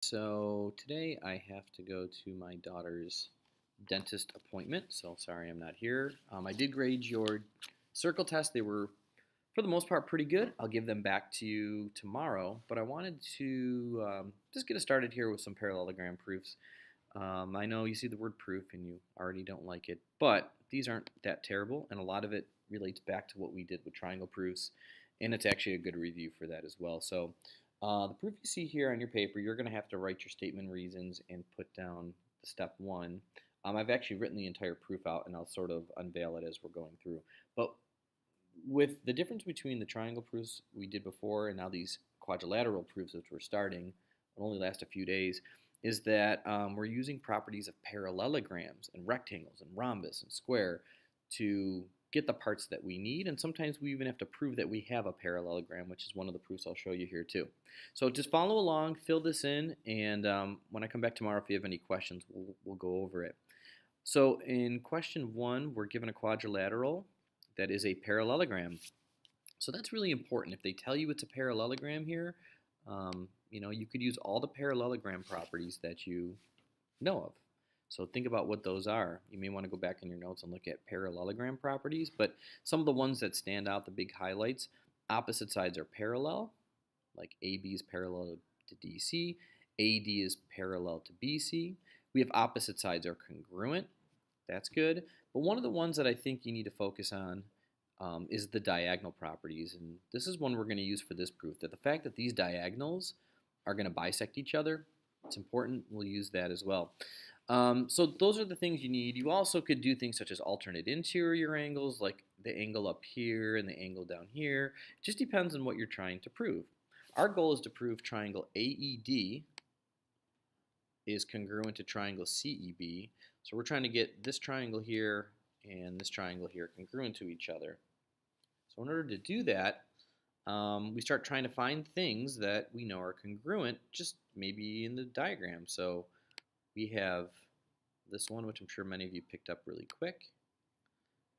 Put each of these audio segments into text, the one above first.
So today I have to go to my daughter's dentist appointment. So sorry I'm not here. I did grade your circle test. They were, for the most part, pretty good. I'll give them back to you tomorrow. But I wanted to just get us started here with some parallelogram proofs. I know you see the word proof and you already don't like it, but these aren't that terrible, and a lot of it relates back to what we did with triangle proofs, and it's actually a good review for that as well. So the proof you see here on your paper, you're going to have to write your statement reasons and put down the step one. I've actually written the entire proof out, and I'll sort of unveil it as we're going through. But with the difference between the triangle proofs we did before and now these quadrilateral proofs, which we're starting, will only last a few days, is that we're using properties of parallelograms and rectangles and rhombus and square to get the parts that we need, and sometimes we even have to prove that we have a parallelogram, which is one of the proofs I'll show you here too. So just follow along, fill this in, and when I come back tomorrow, if you have any questions, we'll go over it. So in question one, we're given a quadrilateral that is a parallelogram. So that's really important. If they tell you it's a parallelogram here, you could use all the parallelogram properties that you know of. So think about what those are. You may want to go back in your notes and look at parallelogram properties, but some of the ones that stand out, the big highlights, opposite sides are parallel, like AB is parallel to DC, AD is parallel to BC. We have opposite sides are congruent. That's good. But one of the ones that I think you need to focus on is the diagonal properties. And this is one we're going to use for this proof, that the fact that these diagonals are going to bisect each other, it's important. We'll use that as well. So those are the things you need. You also could do things such as alternate interior angles, like the angle up here and the angle down here. It just depends on what you're trying to prove. Our goal is to prove triangle AED is congruent to triangle CEB. So we're trying to get this triangle here and this triangle here congruent to each other. So in order to do that, we start trying to find things that we know are congruent, just maybe in the diagram. So we have this one, which I'm sure many of you picked up really quick.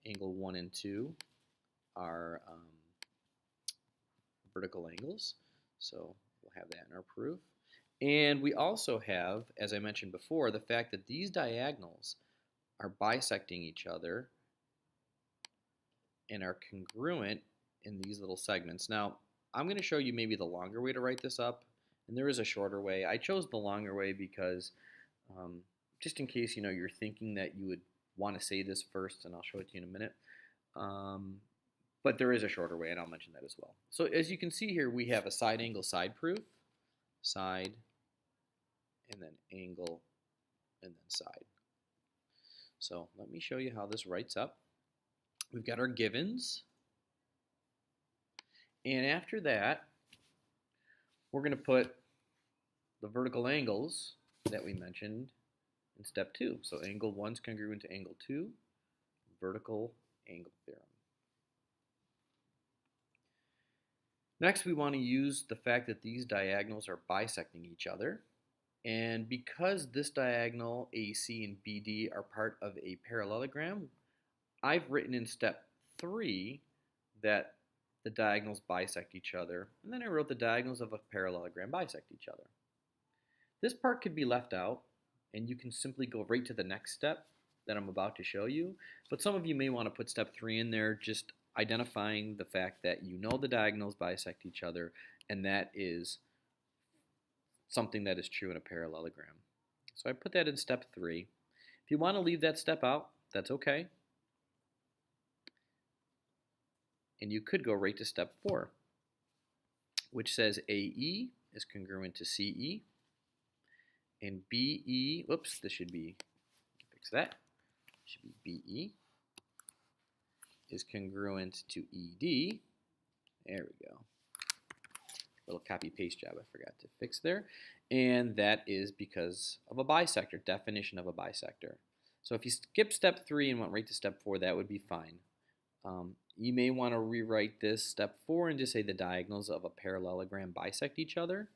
Angle 1 and 2 are vertical angles. So we'll have that in our proof. And we also have, as I mentioned before, the fact that these diagonals are bisecting each other and are congruent in these little segments. Now, I'm going to show you maybe the longer way to write this up, and there is a shorter way. I chose the longer way because just in case you're thinking that you would want to say this first, and I'll show it to you in a minute. But there is a shorter way, and I'll mention that as well. So as you can see here, we have a side angle side proof, side, and then angle, and then side. So let me show you how this writes up. We've got our givens. And after that, we're going to put the vertical angles that we mentioned in step 2. So angle 1 is congruent to angle 2, vertical angle theorem. Next, we want to use the fact that these diagonals are bisecting each other. And because this diagonal AC and BD are part of a parallelogram, I've written in step 3 that the diagonals bisect each other, and then I wrote the diagonals of a parallelogram bisect each other. This part could be left out, and you can simply go right to the next step that I'm about to show you, but some of you may want to put step 3 in there, just identifying the fact that you know the diagonals bisect each other, and that is something that is true in a parallelogram. So I put that in step 3. If you want to leave that step out, that's okay. And you could go right to step 4, which says AE is congruent to CE, and BE, whoops, this should be, fix that, should be BE, is congruent to ED. There we go. Little copy-paste job I forgot to fix there. And that is because of a bisector, definition of a bisector. So if you skip step 3 and went right to step 4, that would be fine. You may want to rewrite this step 4 and just say the diagonals of a parallelogram bisect each other.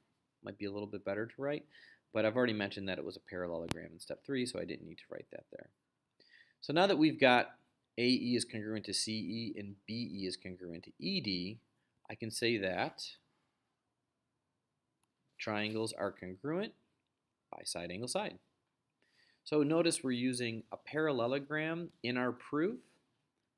Might be a little bit better to write, but I've already mentioned that it was a parallelogram in step 3, so I didn't need to write that there. So now that we've got AE is congruent to CE and BE is congruent to ED, I can say that triangles are congruent by side angle side. So notice we're using a parallelogram in our proof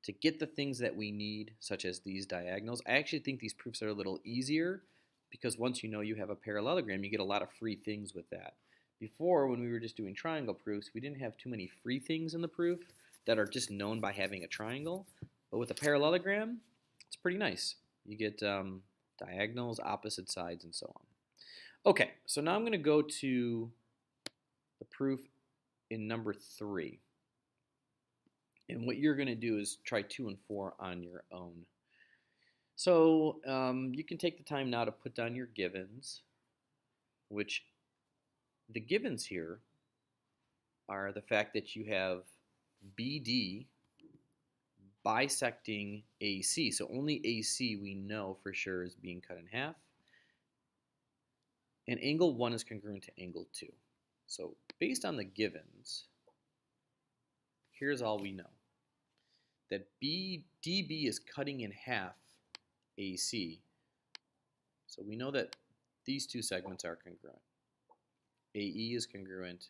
to get the things that we need, such as these diagonals. I actually think these proofs are a little easier because once you know you have a parallelogram, you get a lot of free things with that. Before, when we were just doing triangle proofs, we didn't have too many free things in the proof that are just known by having a triangle. But with a parallelogram, it's pretty nice. You get diagonals, opposite sides, and so on. Okay, so now I'm going to go to the proof in number 3. And what you're going to do is try 2 and 4 on your own. So you can take the time now to put down your givens, which the givens here are the fact that you have BD bisecting AC. So only AC we know for sure is being cut in half. And angle 1 is congruent to angle 2. So based on the givens, here's all we know. That DB is cutting in half AC. So we know that these two segments are congruent. AE is congruent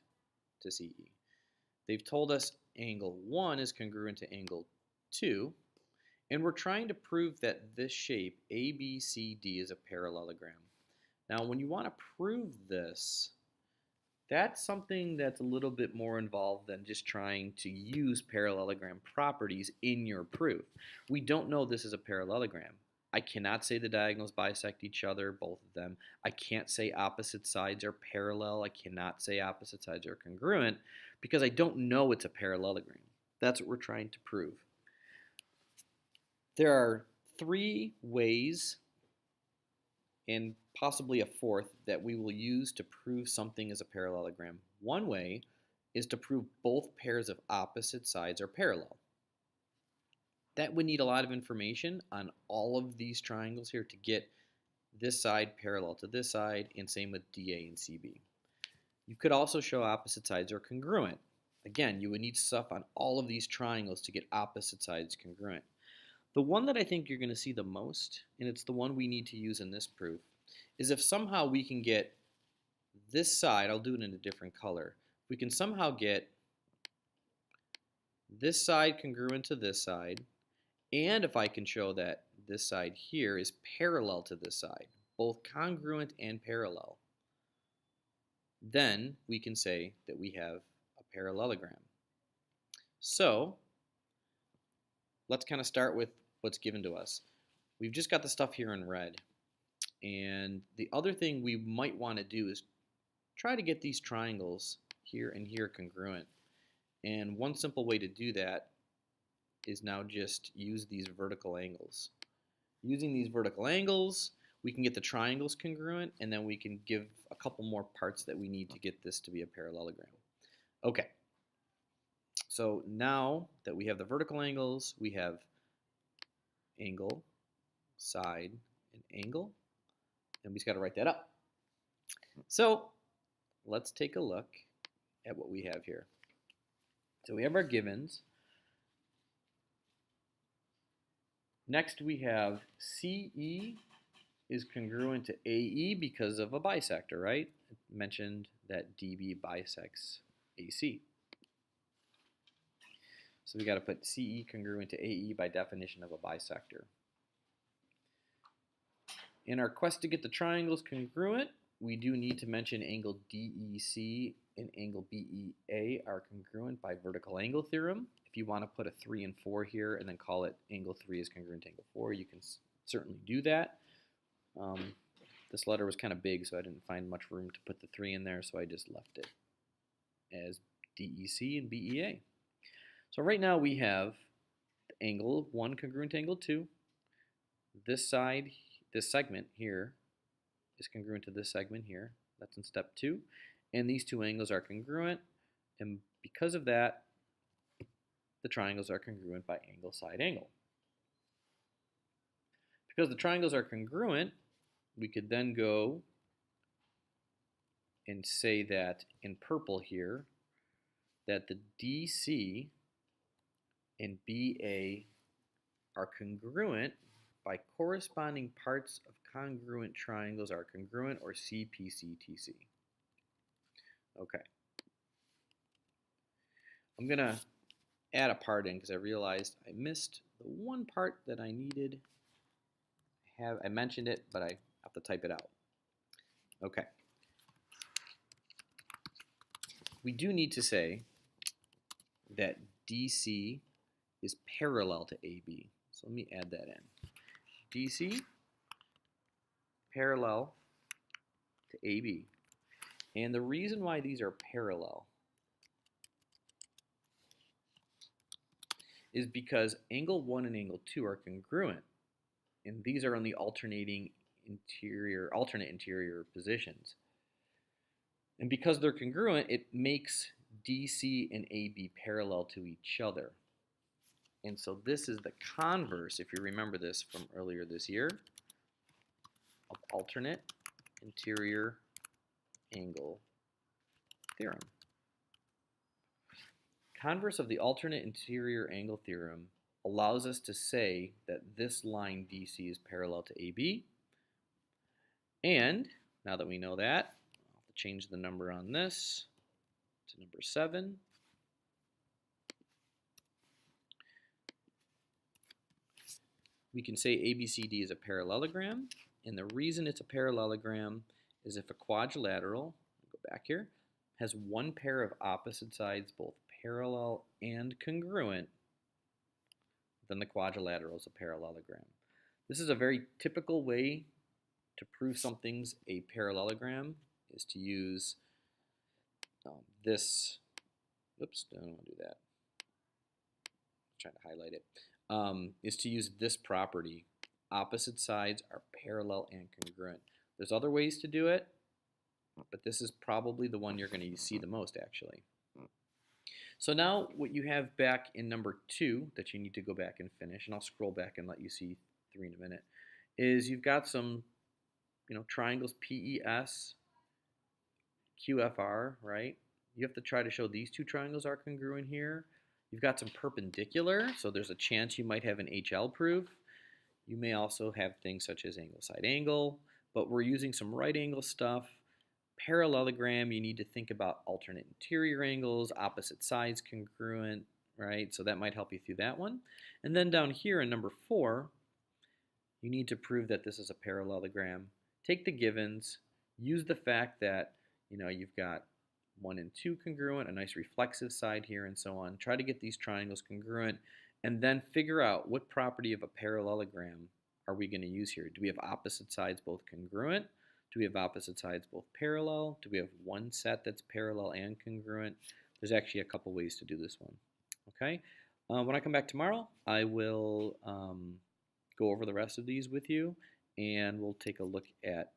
to CE. They've told us angle 1 is congruent to angle 2, and we're trying to prove that this shape, ABCD, is a parallelogram. Now, when you want to prove this, that's something that's a little bit more involved than just trying to use parallelogram properties in your proof. We don't know this is a parallelogram. I cannot say the diagonals bisect each other, both of them. I can't say opposite sides are parallel. I cannot say opposite sides are congruent because I don't know it's a parallelogram. That's what we're trying to prove. There are 3 ways, and possibly a 4th, that we will use to prove something is a parallelogram. One way is to prove both pairs of opposite sides are parallel. That would need a lot of information on all of these triangles here to get this side parallel to this side, and same with DA and CB. You could also show opposite sides are congruent. Again, you would need stuff on all of these triangles to get opposite sides congruent. The one that I think you're going to see the most, and it's the one we need to use in this proof, is if somehow we can get this side, I'll do it in a different color, we can somehow get this side congruent to this side, and if I can show that this side here is parallel to this side, both congruent and parallel, then we can say that we have a parallelogram. So let's kind of start with what's given to us. We've just got the stuff here in red. And the other thing we might want to do is try to get these triangles here and here congruent. And one simple way to do that is now just use these vertical angles. Using these vertical angles, we can get the triangles congruent, and then we can give a couple more parts that we need to get this to be a parallelogram. Okay, so now that we have the vertical angles, we have angle, side, and angle, and we just got to write that up. So let's take a look at what we have here. So we have our givens. Next we have CE is congruent to AE because of a bisector, right? I mentioned that DB bisects AC. So we got to put CE congruent to AE by definition of a bisector. In our quest to get the triangles congruent, we do need to mention angle DEC and angle BEA are congruent by vertical angle theorem. If you want to put a 3 and 4 here and then call it angle 3 is congruent to angle 4, you can certainly do that. This letter was kind of big, so I didn't find much room to put the 3 in there, so I just left it as DEC and BEA. So right now we have angle 1 congruent to angle 2. This side, this segment here is congruent to this segment here. That's in step 2. And these two angles are congruent, and because of that, the triangles are congruent by angle, side, angle. Because the triangles are congruent, we could then go and say that in purple here, that the DC and BA are congruent by corresponding parts of congruent triangles are congruent, or CPCTC. Okay. I'm going to add a part in because I realized I missed the one part that I needed. I mentioned it, but I have to type it out. Okay. We do need to say that DC is parallel to AB. So let me add that in. DC parallel to AB. And the reason why these are parallel is because angle 1 and angle 2 are congruent. And these are on the alternate interior positions. And because they're congruent, it makes DC and AB parallel to each other. And so this is the converse, if you remember this from earlier this year, of alternate interior angle theorem. Converse of the alternate interior angle theorem allows us to say that this line DC is parallel to AB. And now that we know that, I'll change the number on this to number 7. We can say ABCD is a parallelogram, and the reason it's a parallelogram is if a quadrilateral, go back here, has one pair of opposite sides both parallel and congruent, then the quadrilateral is a parallelogram. This is a very typical way to prove something's a parallelogram, is to use this, oops, I don't want to do that, I'm trying to highlight it, is to use this property. Opposite sides are parallel and congruent. There's other ways to do it, but this is probably the one you're going to see the most, actually. So now what you have back in number 2 that you need to go back and finish, and I'll scroll back and let you see 3 in a minute, is you've got some triangles PES, QFR, right? You have to try to show these two triangles are congruent here. You've got some perpendicular, so there's a chance you might have an HL proof. You may also have things such as angle side angle, but we're using some right angle stuff. Parallelogram, you need to think about alternate interior angles, opposite sides congruent, right? So that might help you through that one. And then down here in number 4, you need to prove that this is a parallelogram. Take the givens, use the fact that you've got 1 and 2 congruent, a nice reflexive side here, and so on. Try to get these triangles congruent, and then figure out what property of a parallelogram are we going to use here. Do we have opposite sides both congruent? Do we have opposite sides both parallel? Do we have one set that's parallel and congruent? There's actually a couple ways to do this one. Okay. When I come back tomorrow, I will go over the rest of these with you, and we'll take a look at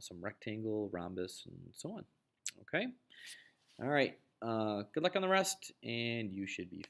some rectangle, rhombus, and so on. Okay. All right. Good luck on the rest, and you should be